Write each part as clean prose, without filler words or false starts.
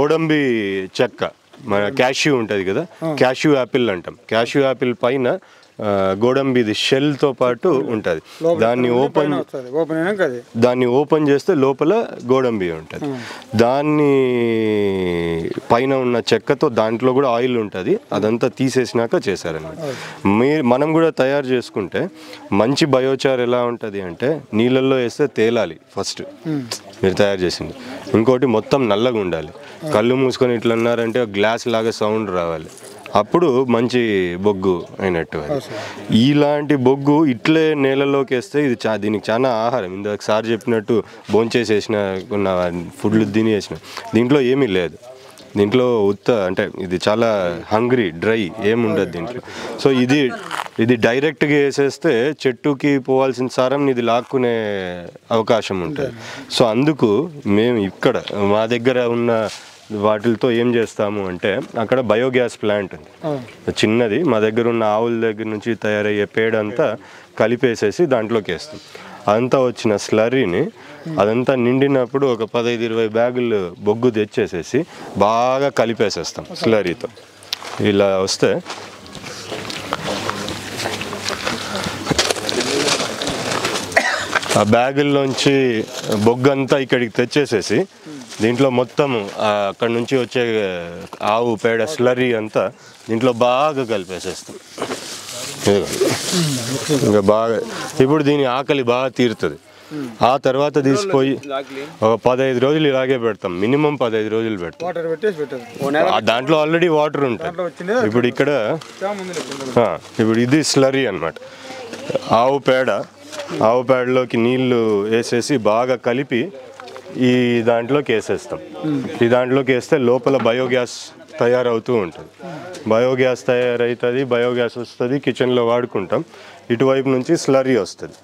గోడంబి చెక్క, మన క్యాష్యూ ఉంటుంది కదా, క్యాష్యూ యాపిల్ అంటాం. క్యాష్యూ యాపిల్ పైన గోడంబిది షెల్తో పాటు ఉంటుంది. దాన్ని ఓపెన్ చేస్తే లోపల గోడంబి ఉంటుంది. దాన్ని పైన ఉన్న చెక్కతో దాంట్లో కూడా ఆయిల్ ఉంటుంది. అదంతా తీసేసినాక చేశారన్నమాట. మనం కూడా తయారు చేసుకుంటే మంచి బయోచార్ ఎలా ఉంటుంది అంటే నీళ్ళల్లో వేస్తే తేలాలి ఫస్ట్ మీరు తయారు చేసింది. ఇంకోటి మొత్తం నల్లగా ఉండాలి. కళ్ళు మూసుకొని ఇట్లా అన్నారంటే గ్లాస్ లాగా సౌండ్ రావాలి. అప్పుడు మంచి బొగ్గు అయినట్టు. ఇలాంటి బొగ్గు ఇట్లే నేలలోకి వేస్తే ఇది దీనికి చాలా ఆహారం. ఇందాక సార్ చెప్పినట్టు భోంచేసేసిన ఉన్న ఫుడ్లు తినేసిన దీంట్లో ఏమీ లేదు. దీంట్లో అంటే ఇది చాలా హంగ్రీ, డ్రై ఏముండదు దీంట్లో. సో ఇది డైరెక్ట్గా వేసేస్తే చెట్టుకి పోవాల్సిన సారం ఇది లాక్కునే అవకాశం ఉంటుంది. సో అందుకు మేము ఇక్కడ మా దగ్గర ఉన్న వాటితో ఏం చేస్తాము అంటే అక్కడ బయోగ్యాస్ ప్లాంట్ ఉంది చిన్నది. మా దగ్గర ఉన్న ఆవుల దగ్గర నుంచి తయారయ్యే పేడ అంతా కలిపేసేసి దాంట్లోకి వేస్తాం. అదంతా వచ్చిన స్లరీని అదంతా నిండినప్పుడు ఒక 15-20 బ్యాగులు బొగ్గు తెచ్చేసేసి బాగా కలిపేసేస్తాం స్లరీతో. ఇలా వస్తే ఆ బ్యాగుల్లోంచి బొగ్గు అంతా ఇక్కడికి తెచ్చేసేసి దీంట్లో మొత్తం అక్కడ నుంచి వచ్చే ఆవు పేడ స్లరీ అంతా దీంట్లో బాగా కలిపేసేస్తాం. ఇంకా బాగా ఇప్పుడు దీని ఆకలి బాగా తీరుతుంది. ఆ తర్వాత తీసుకుపోయి ఒక 15 రోజులు ఇలాగే పెడతాం. మినిమం 15 రోజులు పెడతాం. దాంట్లో ఆల్రెడీ వాటర్ ఉంటుంది. ఇప్పుడు ఇది స్లరీ అన్నమాట. ఆవు పేడలోకి నీళ్లు వేసేసి బాగా కలిపి ఈ దాంట్లోకి వేసేస్తాం. ఈ దాంట్లోకి వేస్తే లోపల బయోగ్యాస్ తయారవుతూ ఉంటుంది. బయోగ్యాస్ తయారవుతుంది, బయోగ్యాస్ వస్తుంది, కిచెన్లో వాడుకుంటాం. ఇటువైపు నుంచి స్లరీ వస్తుంది.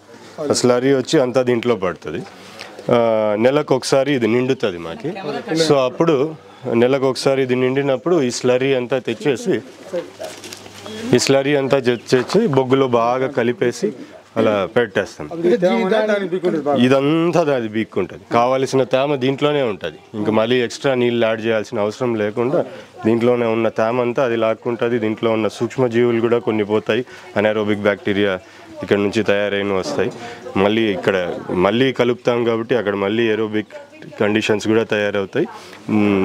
స్లరీ వచ్చి అంతా దీంట్లో పడుతుంది. నెలకు ఒకసారి ఇది నిండుతుంది మాకి. సో అప్పుడు నెలకు ఒకసారి ఇది నిండినప్పుడు ఈ స్లరీ అంతా తెచ్చేసి బొగ్గులో బాగా కలిపేసి అలా పెట్టేస్తాం. ఇదంతా అది బీక్కుంటుంది. కావలసిన తేమ దీంట్లోనే ఉంటుంది. ఇంకా మళ్ళీ ఎక్స్ట్రా నీళ్ళు యాడ్ చేయాల్సిన అవసరం లేకుండా దీంట్లోనే ఉన్న తేమ అంతా అది లాక్కుంటుంది. దీంట్లో ఉన్న సూక్ష్మజీవులు కూడా కొన్ని పోతాయి. అనారోబిక్ బ్యాక్టీరియా ఇక్కడ నుంచి తయారైన వస్తాయి. మళ్ళీ కలుపుతాం కాబట్టి అక్కడ మళ్ళీ ఏరోబిక్ కండిషన్స్ కూడా తయారవుతాయి.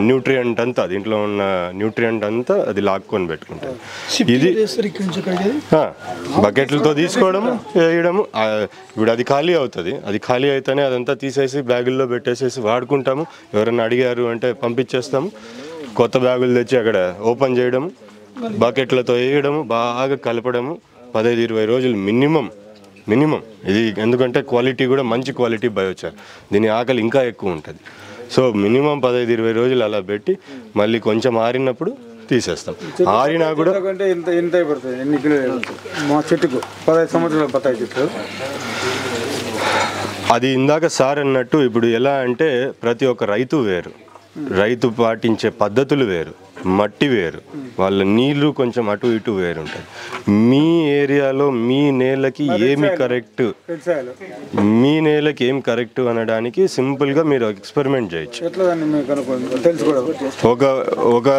న్యూట్రియంట్ అంతా దీంట్లో ఉన్న న్యూట్రియంట్ అంతా అది లాక్కొని పెట్టుకుంటుంది. ఇది బకెట్లతో తీసుకోవడము, వేయడము. ఇప్పుడు అది ఖాళీ అవుతుంది. అది ఖాళీ అయితేనే అదంతా తీసేసి బ్యాగుల్లో పెట్టేసేసి వాడుకుంటాము. ఎవరైనా అడిగారు అంటే పంపించేస్తాము. కొత్త బ్యాగులు తెచ్చి అక్కడ ఓపెన్ చేయడము, బకెట్లతో వేయడము, బాగా కలపడము. 15-20 రోజులు మినిమం. ఇది ఎందుకంటే క్వాలిటీ కూడా మంచి క్వాలిటీ బయోచార్. దీని ఆకలి ఇంకా ఎక్కువ ఉంటుంది. సో మినిమం 15-20 రోజులు అలా పెట్టి మళ్ళీ కొంచెం ఆరినప్పుడు తీసేస్తాం. ఆరినా కూడా అది ఇందాక సార్ అన్నట్టు ఇప్పుడు ఎలా అంటే ప్రతి ఒక్క రైతు వేరు, రైతు పాటించే పద్ధతులు వేరు, మట్టి వేరు, వాళ్ళ నీళ్లు కొంచెం అటు ఇటు వేరు ఉంటుంది. మీ ఏరియాలో మీ నేలకి ఏమి కరెక్ట్ అనడానికి సింపుల్గా మీరు ఎక్స్పెరిమెంట్ చేయొచ్చు. ఒక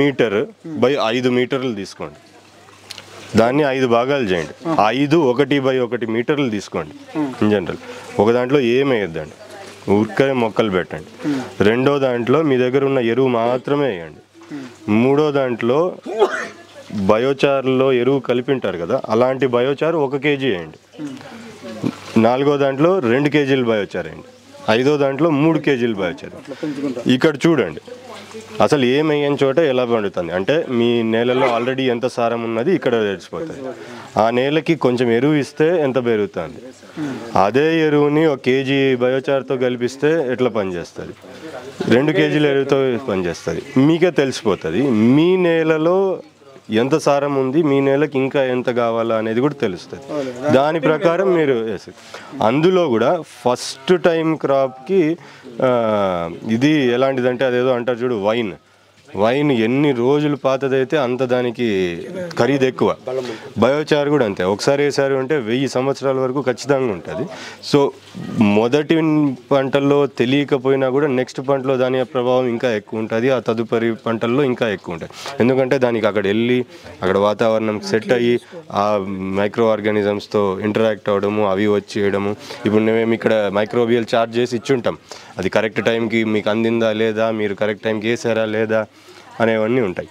మీటర్ బై 5 మీటర్లు తీసుకోండి. దాన్ని 5 భాగాలు చేయండి. 5 1x1 మీటర్లు తీసుకోండి. ఇన్ జనరల్ ఒక దాంట్లో ఏమి వేయద్దండి, ఊరికే మొక్కలు పెట్టండి. రెండో దాంట్లో మీ దగ్గర ఉన్న ఎరువు మాత్రమే వేయండి. మూడో దాంట్లో బయోచార్లో ఎరువు కలిపింటారు కదా, అలాంటి బయోచార్ 1 kg వేయండి. నాలుగో దాంట్లో 2 kgలు బయోచార్ వేయండి. 5వ దాంట్లో 3 kgలు బయోచార్. ఇక్కడ చూడండి అసలు ఏమయ్యని చోట ఎలా పండుతుంది అంటే మీ నేలలో ఆల్రెడీ ఎంత సారం ఉన్నది ఇక్కడ తెలిసిపోతుంది. ఆ నేలకి కొంచెం ఎరువు ఇస్తే ఎంత పెరుగుతుంది, అదే ఎరువుని 1 kg బయోచార్తో కలిపిస్తే ఎట్లా పనిచేస్తుంది, 2 kgల ఎరువుతో పనిచేస్తుంది. మీకే తెలిసిపోతుంది మీ నేలలో ఎంత సారం ఉంది, మీ నేలకి ఇంకా ఎంత కావాలా అనేది కూడా తెలుస్తుంది. దాని ప్రకారం మీరు వేసి అందులో కూడా ఫస్ట్ టైం క్రాప్కి ఇది ఎలాంటిదంటే అదేదో అంటారు చూడు వైన్, వైన్ ఎన్ని రోజులు పాతదైతే అంత దానికి ఖరీదు ఎక్కువ. బయోచార్ కూడా అంతే, ఒకసారి వేసారు అంటే 1000 సంవత్సరాల వరకు ఖచ్చితంగా ఉంటుంది. సో మొదటి పంటల్లో తెలియకపోయినా కూడా నెక్స్ట్ పంటలో దాని ప్రభావం ఇంకా ఎక్కువ ఉంటుంది, ఆ తదుపరి పంటల్లో ఇంకా ఎక్కువ ఉంటుంది. ఎందుకంటే దానికి అక్కడ వెళ్ళి అక్కడ వాతావరణం సెట్ అయ్యి ఆ మైక్రో ఆర్గానిజమ్స్తో ఇంటరాక్ట్ అవ్వడము, అవి వచ్చేయడము. ఇప్పుడు మేము ఇక్కడ మైక్రోబియల్ చార్జ్ చేసి ఇచ్చుంటాం, అది కరెక్ట్ టైంకి మీకు అందిందా లేదా, మీరు కరెక్ట్ టైంకి వేసారా లేదా అనేవన్నీ ఉంటాయి.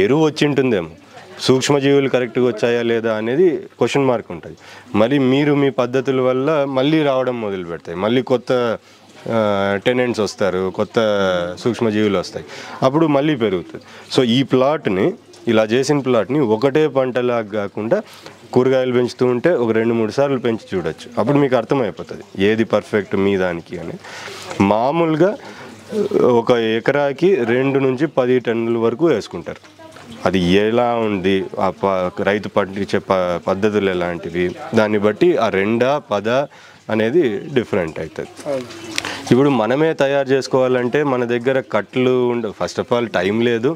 ఎరువు వచ్చి ఉంటుందేమో, సూక్ష్మజీవులు కరెక్ట్గా వచ్చాయా లేదా అనేది క్వశ్చన్ మార్క్ ఉంటుంది. మరి మీరు మీ పద్ధతుల వల్ల మళ్ళీ రావడం మొదలు పెడతాయి, మళ్ళీ కొత్త టెనెంట్స్ వస్తారు, కొత్త సూక్ష్మజీవులు వస్తాయి, అప్పుడు మళ్ళీ పెరుగుతుంది. సో ఈ ప్లాట్ని ఇలా చేసిన ప్లాట్ని ఒకటే పంటలాగా కాకుండా కూరగాయలు పెంచుతూ ఉంటే ఒక 2-3 సార్లు పెంచి చూడొచ్చు. అప్పుడు మీకు అర్థమైపోతుంది ఏది పర్ఫెక్ట్ మీ దానికి అని. మామూలుగా ఒక ఎకరాకి 2 నుంచి 10 టన్నుల వరకు వేసుకుంటారు. అది ఎలా ఉంది, ఆ రైతు పండించే పద్ధతులు ఎలాంటివి, దాన్ని బట్టి ఆ 2-10 అనేది డిఫరెంట్ అవుతుంది. ఇప్పుడు మనమే తయారు చేసుకోవాలంటే మన దగ్గర కట్లు ఫస్ట్ ఆఫ్ ఆల్ టైం లేదు,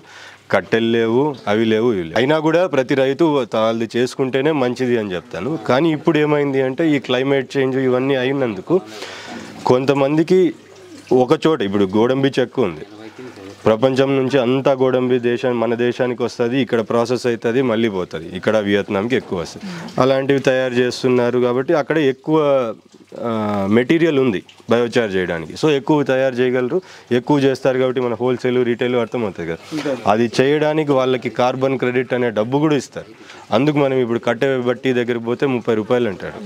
కట్టెలు లేవు, అవి లేవు, ఇవి లేవు. అయినా కూడా ప్రతి రైతు వాళ్ళది చేసుకుంటేనే మంచిది అని చెప్తాను. కానీ ఇప్పుడు ఏమైంది అంటే ఈ క్లైమేట్ చేంజ్ ఇవన్నీ అయినందుకు కొంతమందికి ఒక చోట, ఇప్పుడు గోడంబి చెక్క ఉంది, ప్రపంచం నుంచి అంతా గోడంబి మన దేశానికి వస్తుంది, ఇక్కడ ప్రాసెస్ అవుతుంది, మళ్ళీ పోతుంది, ఇక్కడ వియత్నాంకి ఎక్కువ వస్తుంది. అలాంటివి తయారు చేస్తున్నారు కాబట్టి అక్కడ ఎక్కువ మెటీరియల్ ఉంది బయోచార్ చేయడానికి. సో ఎక్కువ తయారు చేయగలరు, ఎక్కువ చేస్తారు కాబట్టి మన హోల్సేల్ రీటైల్ అర్థమవుతుంది కదా. అది చేయడానికి వాళ్ళకి కార్బన్ క్రెడిట్ అనే డబ్బు కూడా ఇస్తారు. అందుకు మనం ఇప్పుడు కట్టె బట్టి దగ్గరికి పోతే 30 రూపాయలు అంటాడు,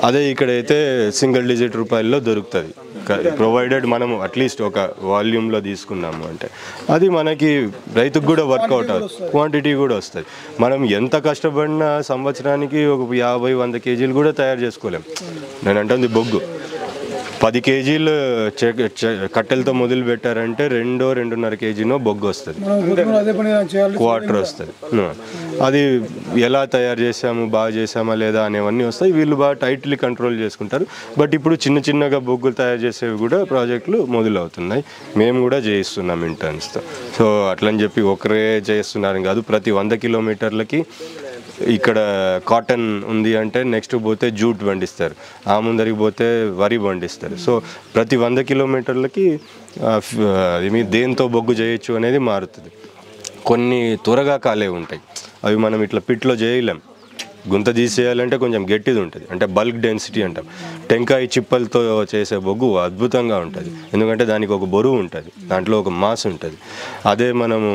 అదే ఇక్కడైతే సింగిల్ డిజిట్ రూపాయల్లో దొరుకుతుంది, ప్రొవైడెడ్ మనం అట్లీస్ట్ ఒక వాల్యూమ్లో తీసుకున్నాము అంటే. అది మనకి రైతుకు కూడా వర్కౌట్ అవుతుంది, క్వాంటిటీ కూడా వస్తుంది. మనం ఎంత కష్టపడినా సంవత్సరానికి ఒక 50-100 కేజీలు కూడా తయారు చేసుకోలేం. నేను అంటుంది బొగ్గు 10 కేజీలు కట్టెలతో మొదలు పెట్టారంటే 2-2.5 కేజీనో బొగ్గు వస్తుంది, క్వార్టర్ వస్తుంది. అది ఎలా తయారు చేసాము, బాగా చేసామా లేదా అనేవన్నీ వస్తాయి. వీళ్ళు బాగా టైట్లీ కంట్రోల్ చేసుకుంటారు. బట్ ఇప్పుడు చిన్నగా బొగ్గులు తయారు చేసేవి కూడా ప్రాజెక్టులు మొదలవుతున్నాయి. మేము కూడా చేయిస్తున్నాం ఇంటర్న్స్తో. సో అట్లని చెప్పి ఒకరే చేస్తున్నారు కాదు, ప్రతి 100 కిలోమీటర్లకి ఇక్కడ కాటన్ ఉంది అంటే నెక్స్ట్ పోతే జూట్ పండిస్తారు, ఆ ముందరికి పోతే వరి పండిస్తారు. సో ప్రతి 100 కిలోమీటర్లకి దేంతో బొగ్గు చేయొచ్చు అనేది మారుతుంది. కొన్ని త్వరగా కాలే ఉంటాయి, అవి మనం ఇట్లా పిట్లో చేయలేం. గుంత తీసేయాలంటే కొంచెం గట్టిది ఉంటుంది, అంటే బల్క్ డెన్సిటీ అంటాం. టెంకాయ చిప్పలతో చేసే బొగ్గు అద్భుతంగా ఉంటుంది, ఎందుకంటే దానికి ఒక బరువు ఉంటుంది, దాంట్లో ఒక మాస్ ఉంటుంది. అదే మనము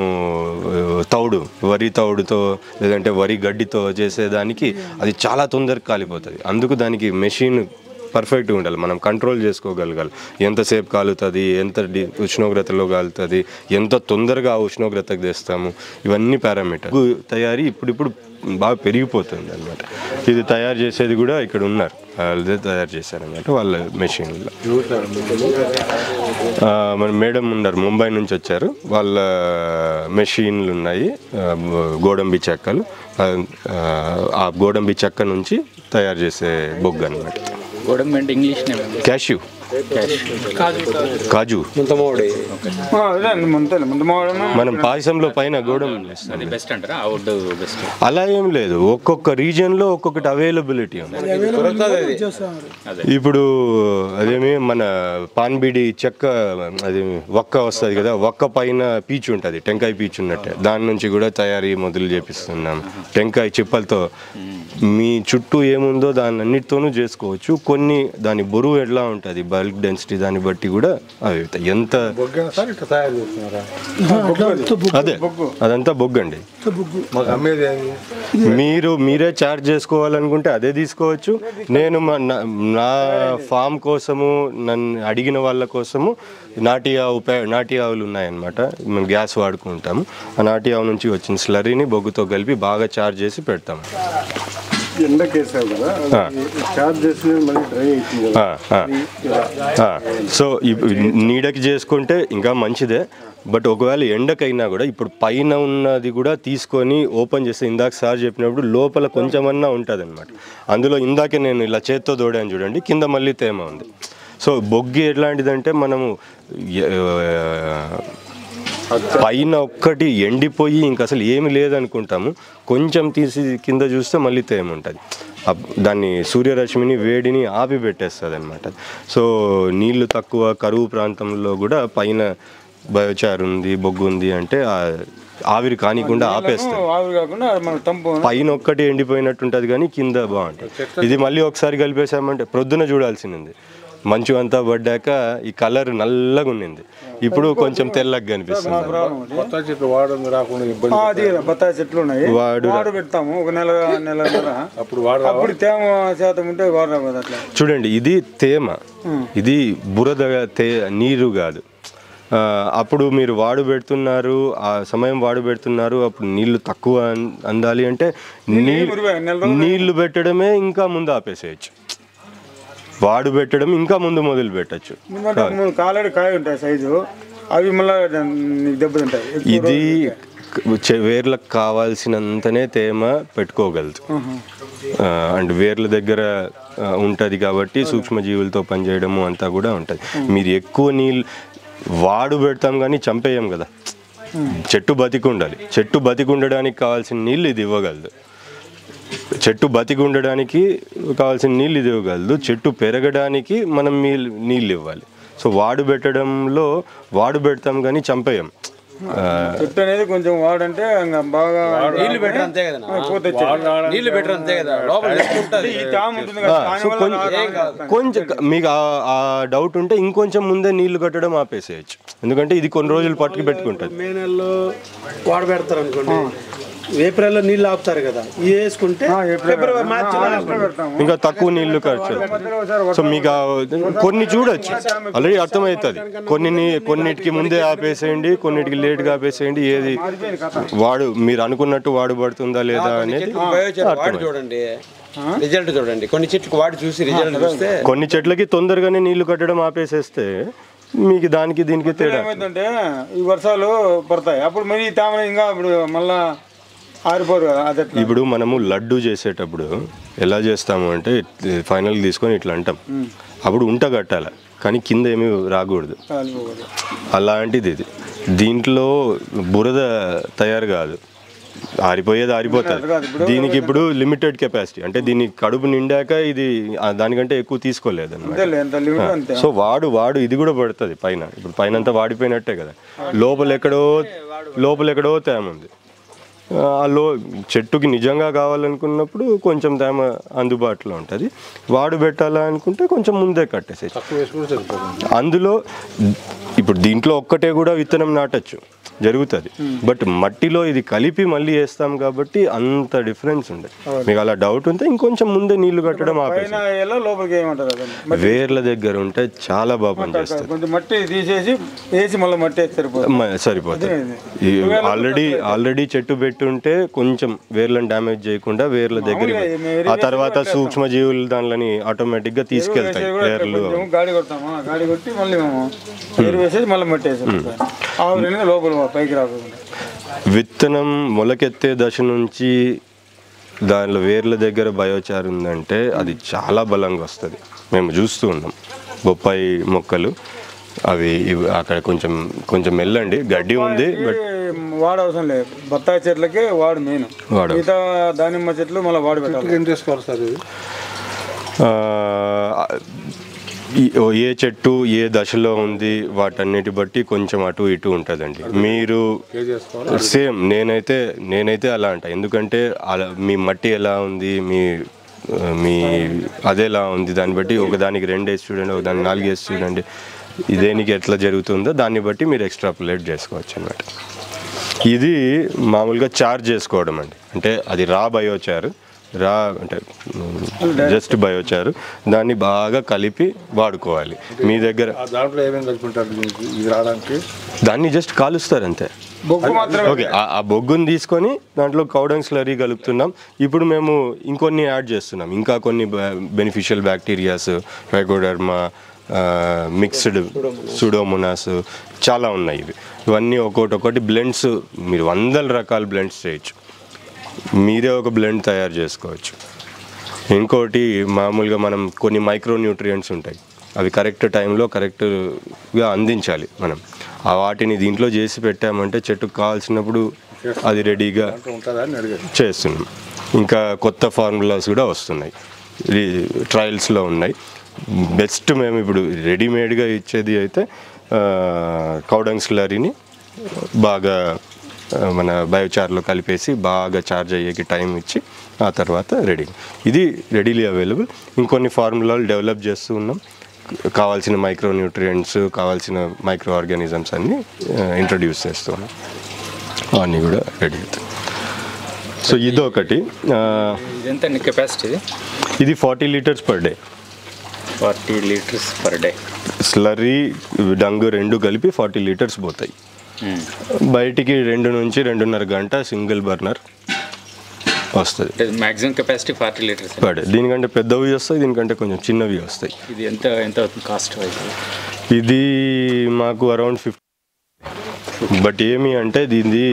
వరి తౌడుతో లేదంటే వరి గడ్డితో చేసేదానికి అది చాలా తొందరగా కాలిపోతుంది. అందుకు దానికి మెషిన్ పర్ఫెక్ట్గా ఉండాలి, మనం కంట్రోల్ చేసుకోగలగాలి. ఎంతసేపు కాలుతుంది, ఎంత ఉష్ణోగ్రతలో కాలుతుంది, ఎంత తొందరగా ఆ ఉష్ణోగ్రతకు తెస్తాము, ఇవన్నీ పారామీటర్. తయారీ ఇప్పుడు బాగా పెరిగిపోతుంది అనమాట. ఇది తయారు చేసేది కూడా ఇక్కడ ఉన్నారు, వాళ్ళదే తయారు చేశారనమాట వాళ్ళ మెషిన్లో. మన మేడం ఉన్నారు, ముంబై నుంచి వచ్చారు, వాళ్ళ మెషిన్లు ఉన్నాయి, గోడంబి చెక్కలు. ఆ గోడంబి చెక్క నుంచి తయారు చేసే బొగ్గు అనమాట. గోడంబి అంటే ఇంగ్లీష్ నేమ్ క్యాష్యూ, కాజు. మనం పాయసంలో పైన గోడంబి వేస్తాం. అలా ఏం లేదు, ఒక్కొక్క రీజియన్లో ఒక్కొక్కటి అవైలబిలిటీ ఉంది. ఇప్పుడు అదేమి మన పాన్బిడి చెక్క, అది ఒక్క వస్తుంది కదా, ఒక్క పైన పీచు ఉంటుంది, టెంకాయ పీచు ఉన్నట్టే, దాని నుంచి కూడా తయారీ మొదలు చేపిస్తున్నాం. టెంకాయ చిప్పలతో మీ చుట్టూ ఏముందో దాన్ని అన్నిటితోనూ చేసుకోవచ్చు. కొన్ని దాని బరువు ఎట్లా ఉంటుంది, బల్క్ డెన్సిటీ, దాన్ని బట్టి కూడా అవి ఎంత. అదే అదంతా బొగ్గండి. మీరే చార్జ్ చేసుకోవాలనుకుంటే అదే తీసుకోవచ్చు. నేను నా ఫామ్ కోసము నన్ను అడిగిన వాళ్ళ కోసము నాటి ఆవులు ఉన్నాయన్నమాట. మేము గ్యాస్ వాడుకుంటాము, ఆ నాటి ఆవు నుంచి వచ్చిన స్లరీని బొగ్గుతో కలిపి బాగా చార్జ్ చేసి పెడతాము. సో నీడకి చేసుకుంటే ఇంకా మంచిదే. బట్ ఒకవేళ ఎండకైనా కూడా ఇప్పుడు పైన ఉన్నది కూడా తీసుకొని ఓపెన్ చేస్తే, ఇందాక సార్ చెప్పినప్పుడు లోపల కొంచెమన్నా ఉంటుంది అనమాట. అందులో ఇందాకే నేను ఇలా చేత్తో తోడాను చూడండి, కింద మళ్ళీ తేమ ఉంది. సో బొగ్గి ఎట్లాంటిదంటే మనము పైన ఒక్కటి ఎండిపోయి ఇంకా అసలు ఏమి లేదనుకుంటాము, కొంచెం తీసి కింద చూస్తే మళ్ళీ తేమ ఉంటుంది. దాన్ని సూర్యరశ్మిని వేడిని ఆపి పెట్టేస్తుంది అనమాట. సో నీళ్లు తక్కువ కరువు ప్రాంతంలో కూడా పైన బయోచార్ ఉంది, బొగ్గు ఉంది అంటే ఆవిరి కానికుండా ఆపేస్తుంది. పైన ఒక్కటి ఎండిపోయినట్టు ఉంటుంది కానీ కింద బాగుంటుంది. ఇది మళ్ళీ ఒకసారి కలిపేసామంటే ప్రొద్దున చూడాల్సింది, మంచు అంతా పడ్డాక ఈ కలర్ నల్లగా ఉన్నింది, ఇప్పుడు కొంచెం తెల్లగా కనిపిస్తుంది. బత్తాయి చెట్లు ఉన్నాయి, వాడు పెడతాము ఒక నెల అప్పుడు తేమ శాతం ఉంటే అట్లా. చూడండి, ఇది తేమ, ఇది బురద నీరు కాదు. అప్పుడు మీరు వాడు పెడుతున్నారు, ఆ సమయం వాడు పెడుతున్నారు, అప్పుడు నీళ్లు తక్కువ అందాలి అంటే నీళ్లు పెట్టడమే ఇంకా ముందు ఆపేసేయచ్చు, వాడు పెట్టడం ఇంకా ముందు మొదలు పెట్టచ్చు. కాలడి కాయ ఉంటాయి సైజు, అవి మళ్ళీ దెబ్బతింటాయి. ఇది వేర్లకు కావాల్సినంతనే తేమ పెట్టుకోగలదు, అండ్ వేర్ల దగ్గర ఉంటుంది కాబట్టి సూక్ష్మజీవులతో పనిచేయడము అంతా కూడా ఉంటుంది. మీరు ఎక్కువ నీళ్ళు వాడు పెడతాం కానీ చంపేయం కదా, చెట్టు బతికి ఉండాలి. చెట్టు బతికి ఉండడానికి కావాల్సిన నీళ్ళు ఇది ఇవ్వగలదు, చెట్టు బతికి ఉండడానికి కావాల్సిన నీళ్ళు ఇది ఇవ్వగలదు. చెట్టు పెరగడానికి మనం నీళ్ళు ఇవ్వాలి. సో వాడు పెట్టడంలో వాడు పెడతాం కానీ చంపేయం. చెట్టు అనేది కొంచెం వాడంటే బాగా నీళ్లు బెటర్ అంతే కదా, నీళ్లు బెటర్ అంతే కదా, కొంచెం మీకు ఆ డౌట్ ఉంటే ఇంకొంచెం ముందే నీళ్లు కట్టడం ఆపేసేయచ్చు, ఎందుకంటే ఇది కొన్ని రోజులు పట్టుకు పెట్టుకుంటుంది. మే నెలలో వాడు పెడతారు అనుకోండి, ఏప్రిల్లో నీళ్ళు ఆపుతారు కదా, వేసుకుంటే ఫిబ్రవరి మార్చిలో ఇంకా తక్కువ నీళ్లు ఖర్చు. సో మీకు కొన్ని చూడొచ్చు, ఆల్రెడీ అర్థమవుతుంది. కొన్నిటికి ముందే ఆపేసేయండి, కొన్నిటికి లేట్గా ఆపేసేయండి. ఏది మీరు అనుకున్నట్టు వాడుబడుతుందా లేదా అనేది చూడండి, రిజల్ట్ చూడండి. కొన్ని చెట్లకు వాడి చూసి రిజల్ట్ చూస్తే, కొన్ని చెట్లకి తొందరగానే నీళ్లు కట్టడం ఆపేసేస్తే మీకు దానికి దీనికి తేడా ఏమైందంటే ఈ వర్షాలు పడతాయి, అప్పుడు మరి తామర ఇంకా ఇప్పుడు మళ్ళా ఆరిపోరు కదా. ఇప్పుడు మనము లడ్డు చేసేటప్పుడు ఎలా చేస్తాము అంటే ఫైనల్ తీసుకొని ఇట్లా అంటాం, అప్పుడు ఉంట కట్టాలి కానీ కింద ఏమీ రాకూడదు. అలాంటిది ఇది. దీంట్లో బురద తయారు కాదు, ఆరిపోయేది ఆరిపోతుంది. దీనికి ఇప్పుడు లిమిటెడ్ కెపాసిటీ, అంటే దీని కడుపు నిండాక ఇది దానికంటే ఎక్కువ తీసుకోలేదు అన్నమాట. సో వాడు ఇది కూడా పడుతుంది పైన. ఇప్పుడు పైన అంతా వాడిపోయినట్టే కదా, లోపల ఎక్కడో తేమ ఉంది. చెట్టుకి నిజంగా కావాలనుకున్నప్పుడు కొంచెం తేమ అందుబాటులో ఉంటుంది. వాడు పెట్టాలనుకుంటే కొంచెం ముందే కట్టేసేది. అందులో ఇప్పుడు దీంట్లో ఒక్కటే కూడా విత్తనం నాటచ్చు, జరుగుతుంది. బట్ మట్టిలో ఇది కలిపి మళ్ళీ వేస్తాం కాబట్టి అంత డిఫరెన్స్ ఉండదు. మీకు అలా డౌట్ ఉంటే ఇంకొంచెం ముందే నీళ్లు కట్టడం ఆపేసి వేర్ల దగ్గర ఉంటే చాలా బాగా పనిచేస్తుంది. సరిపోతుంది. ఆల్రెడీ చెట్టు పెట్టుంటే కొంచెం వేర్లను డ్యామేజ్ చేయకుండా వేర్ల దగ్గర, ఆ తర్వాత సూక్ష్మజీవులు దానిని ఆటోమేటిక్ గా తీసుకెళ్తాయి వేర్లు. విత్తనం మొలకెత్తే దశ నుంచి దానిలో వేర్ల దగ్గర బయోచార్ ఉందంటే అది చాలా బలంగా వస్తుంది. మేము చూస్తూ ఉన్నాం బొప్పాయి మొక్కలు, అవి అక్కడ కొంచెం మెల్లండి గడ్డి ఉంది, బట్ వాడు అవసరం లేదు. బత్తాయి చెట్లకే వాడు మెయిన్, మిగతా దానిమ్మ చెట్లు మళ్ళీ వాడు పెట్టాలి. ఏం చేసుకోవాలి సార్ ఇది? ఏ చెట్టు ఏ దశలో ఉంది వాటన్నిటి బట్టి కొంచెం అటు ఇటు ఉంటుందండి. మీరు సేమ్ నేనైతే అలా అంట, ఎందుకంటే అలా మీ మట్టి ఎలా ఉంది, మీ అదేలా ఉంది, దాన్ని బట్టి ఒకదానికి 2 వేసి చూడండి, ఒకదానికి 4 వేసి చూడండి, దేనికి ఎట్లా జరుగుతుందో దాన్ని బట్టి మీరు ఎక్స్ట్రాపులేట్ చేసుకోవచ్చు అన్నమాట. ఇది మామూలుగా చార్జ్ చేసుకోవడం అండి, అంటే అది బయోచార్ అంటే జస్ట్ బయోచారు, దాన్ని బాగా కలిపి వాడుకోవాలి. మీ దగ్గర దాన్ని జస్ట్ కాలుస్తారు అంతే. ఓకే, ఆ బొగ్గుని తీసుకొని దాంట్లో కౌడంగ్ స్లరీ కలుపుతున్నాం. ఇప్పుడు మేము ఇంకొన్ని యాడ్ చేస్తున్నాం, ఇంకా కొన్ని beneficial bacterias, trichoderma, mixed Pseudomonas చాలా ఉన్నాయి. ఇవన్నీ ఒక్కొక్కటి బ్లెండ్స్, మీరు 100 రకాల బ్లెండ్స్ చేయొచ్చు, మీరే ఒక బ్లెండ్ తయారు చేసుకోవచ్చు. ఇంకోటి మామూలుగా మనం కొన్ని మైక్రో న్యూట్రియంట్స్ ఉంటాయి, అవి కరెక్ట్ టైంలో కరెక్ట్గా అందించాలి మనం. ఆ వాటిని దీంట్లో చేసి పెట్టామంటే చెట్టుకు కావాల్సినప్పుడు అది రెడీగా చేస్తున్నాం. ఇంకా కొత్త ఫార్ములాస్ కూడా వస్తున్నాయి, ట్రయల్స్లో ఉన్నాయి. బెస్ట్ మేము ఇప్పుడు రెడీమేడ్గా ఇచ్చేది అయితే కౌడంగ్ స్లరీని బాగా మన బయోచార్లో కలిపేసి బాగా చార్జ్ అయ్యేకి టైం ఇచ్చి ఆ తర్వాత ఇది రెడీలీ అవైలబుల్. ఇంకొన్ని ఫార్ములాలు డెవలప్ చేస్తూ ఉన్నాం. కావాల్సిన మైక్రో న్యూట్రియంట్స్, కావాల్సిన మైక్రో ఆర్గానిజమ్స్ అన్నీ ఇంట్రడ్యూస్ చేస్తూ ఉన్నాం. అవన్నీ కూడా రెడీ అవుతాయి. సో ఇదొకటి. ఇదెంత కెపాసిటీ? ఇది 40 litres per day. 40 litres per day. Slurry dung రెండు కలిపి 40 లీటర్స్ పోతాయి. బయటికి 2 నుంచి 2.5 గంట సింగిల్ బర్నర్ వస్తుంది. Maximum capacity 40 litres per day. దీనికంటే పెద్దవి వస్తాయి, దీనికంటే కొంచెం చిన్నవి వస్తాయి. ఇది ఎంత అవుతుంది కాస్ట్? ఇది మాకు అరౌండ్ 50. బట్ ఏమి అంటే దీన్ని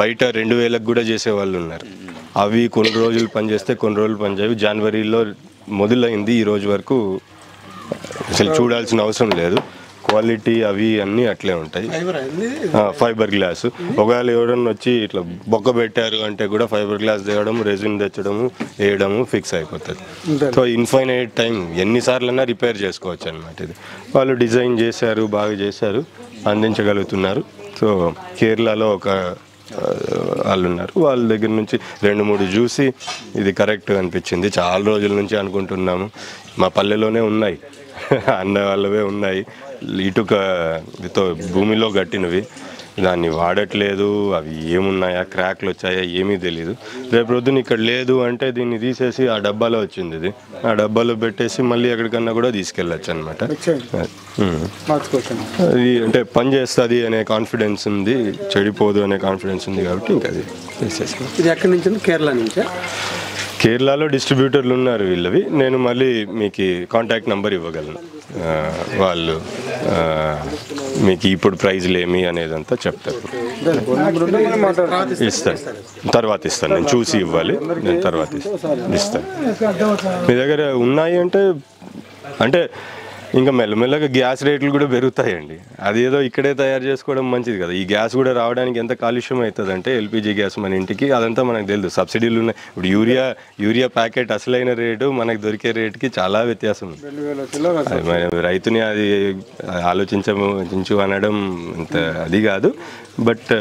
బయట 2000కు కూడా చేసే వాళ్ళు ఉన్నారు. అవి కొన్ని రోజులు పనిచేస్తే కొన్ని రోజులు పనిచేయవు. జనవరిలో మొదలైంది, ఈ రోజు వరకు అసలు చూడాల్సిన అవసరం లేదు. క్వాలిటీ అవి అన్నీ అట్లే ఉంటాయి. Fibre glass. ఒకవేళ ఎవరన్నా వచ్చి ఇట్లా బొక్క పెట్టారు అంటే కూడా ఫైబర్ గ్లాస్ తేవడం, రెజిన్ తెచ్చడము, వేయడము ఫిక్స్ అయిపోతుంది. సో ఇన్ఫైనైట్ టైం ఎన్నిసార్లైనా రిపేర్ చేసుకోవచ్చు అనమాట. ఇది వాళ్ళు డిజైన్ చేశారు, బాగా చేశారు, అందించగలుగుతున్నారు. సో కేరళలో ఒక వాళ్ళు ఉన్నారు, వాళ్ళ దగ్గర నుంచి 2-3 చూసి ఇది కరెక్ట్ అనిపించింది. చాలా రోజుల నుంచి అనుకుంటున్నాము. మా పల్లెలోనే ఉన్నాయి, అన్న వాళ్ళవే ఉన్నాయి, ఇటుకతో భూమిలో కట్టినవి. దాన్ని వాడట్లేదు, అవి ఏమున్నాయా, క్రాక్లు వచ్చాయా ఏమీ తెలియదు. రేపు రొద్దున ఇక్కడ లేదు అంటే దీన్ని తీసేసి ఆ డబ్బాలో వచ్చింది, ఇది ఆ డబ్బాలో పెట్టేసి మళ్ళీ ఎక్కడికన్నా కూడా తీసుకెళ్ళచ్చు అనమాట. అది అంటే పని చేస్తుంది అనే కాన్ఫిడెన్స్ ఉంది, చెడిపోదు అనే కాన్ఫిడెన్స్ ఉంది కాబట్టి ఇంకా అది తీసేసుకున్నాం. ఇది ఎక్కడి నుంచి? కేరళ నుంచా? కేరళలో డిస్ట్రిబ్యూటర్లు ఉన్నారు వీళ్ళవి. నేను మళ్ళీ మీకు కాంటాక్ట్ నెంబర్ ఇవ్వగలను. వాళ్ళు మీకు ఇప్పుడు ప్రైజ్లు ఏమి అనేదంతా చెప్తారు. తర్వాత ఇస్తాను, నేను చూసి ఇవ్వాలి, నేను తర్వాత ఇస్తాను. మీ దగ్గర ఉన్నాయి అంటే ఇంకా మెల్లమెల్లగా గ్యాస్ రేట్లు కూడా పెరుగుతాయండి. అదేదో ఇక్కడే తయారు చేసుకోవడం మంచిది కదా. ఈ గ్యాస్ కూడా రావడానికి ఎంత కాలుష్యం అవుతుంది అంటే ఎల్పిజి గ్యాస్ మన ఇంటికి, అదంతా మనకు తెలియదు. సబ్సిడీలు ఉన్నాయి. ఇప్పుడు యూరియా ప్యాకెట్ అసలైన రేటు మనకు దొరికే రేటుకి చాలా వ్యత్యాసం ఉంది. అది మన రైతుని అది ఆలోచించు అనడం అంత అది కాదు, బట్